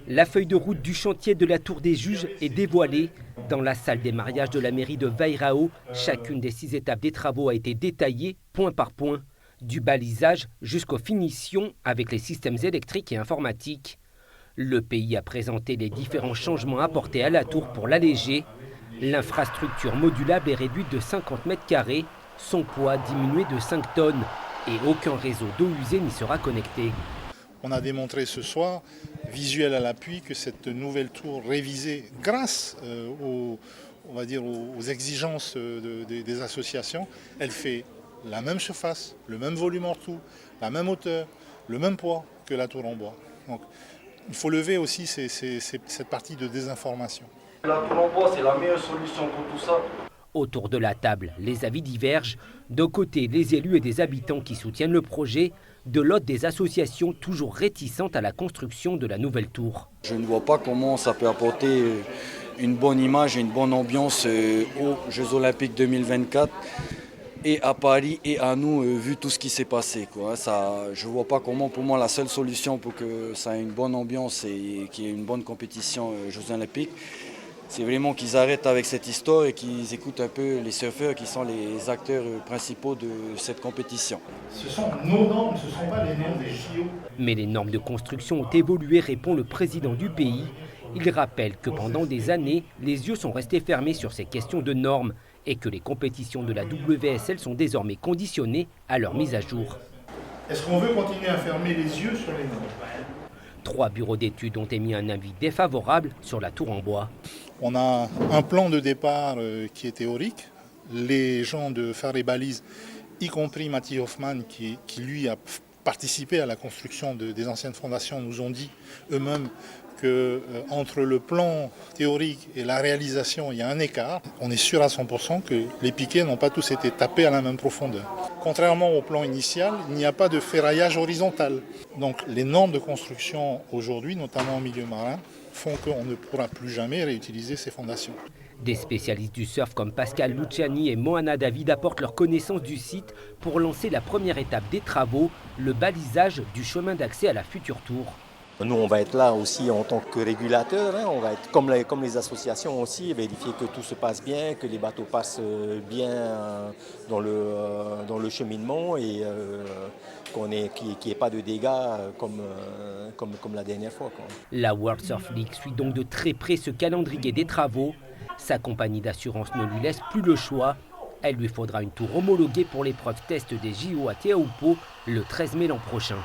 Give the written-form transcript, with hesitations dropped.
La feuille de route du chantier de la Tour des Juges est dévoilée. Dans la salle des mariages de la mairie de Vairao, chacune des 6 étapes des travaux a été détaillée point par point, du balisage jusqu'aux finitions avec les systèmes électriques et informatiques. Le pays a présenté les différents changements apportés à la tour pour l'alléger. L'infrastructure modulable est réduite de 50 mètres carrés, son poids diminué de 5 tonnes et aucun réseau d'eau usée n'y sera connecté. On a démontré ce soir, visuel à l'appui, que cette nouvelle tour révisée grâce aux exigences des associations, elle fait la même surface, le même volume en tout, la même hauteur, le même poids que la tour en bois. Donc, il faut lever aussi cette partie de désinformation. La tour en bois, c'est la meilleure solution pour tout ça. Autour de la table, les avis divergent. D'un côté, les élus et des habitants qui soutiennent le projet, de l'autre, des associations toujours réticentes à la construction de la nouvelle tour. Je ne vois pas comment ça peut apporter une bonne image et une bonne ambiance aux Jeux Olympiques 2024 et à Paris et à nous, vu tout ce qui s'est passé. Je ne vois pas comment, pour moi, la seule solution pour que ça ait une bonne ambiance et qu'il y ait une bonne compétition aux Jeux Olympiques, c'est vraiment qu'ils arrêtent avec cette histoire et qu'ils écoutent un peu les surfeurs qui sont les acteurs principaux de cette compétition. Ce sont nos normes, ce ne sont pas les normes des JO. Mais les normes de construction ont évolué, répond le président du pays. Il rappelle que pendant des années, les yeux sont restés fermés sur ces questions de normes et que les compétitions de la WSL sont désormais conditionnées à leur mise à jour. Est-ce qu'on veut continuer à fermer les yeux sur les normes ? 3 bureaux d'études ont émis un avis défavorable sur la tour en bois. On a un plan de départ qui est théorique. Les gens de Phare et Balises, y compris Mathieu Hoffman, qui lui a participé à la construction des anciennes fondations, nous ont dit eux-mêmes qu'entre le plan théorique et la réalisation, il y a un écart. On est sûr à 100% que les piquets n'ont pas tous été tapés à la même profondeur. Contrairement au plan initial, il n'y a pas de ferraillage horizontal. Donc les normes de construction aujourd'hui, notamment en milieu marin, font qu'on ne pourra plus jamais réutiliser ces fondations. Des spécialistes du surf comme Pascal Luciani et Moana David apportent leur connaissance du site pour lancer la première étape des travaux, le balisage du chemin d'accès à la future tour. Nous, on va être là aussi en tant que régulateur, on va être comme les associations aussi, vérifier que tout se passe bien, que les bateaux passent bien dans le cheminement et qu'il n'y ait pas de dégâts comme la dernière fois. La World Surf League suit donc de très près ce calendrier des travaux. Sa compagnie d'assurance ne lui laisse plus le choix. Elle lui faudra une tour homologuée pour l'épreuve test des JO à Teahupo'o le 13 mai l'an prochain.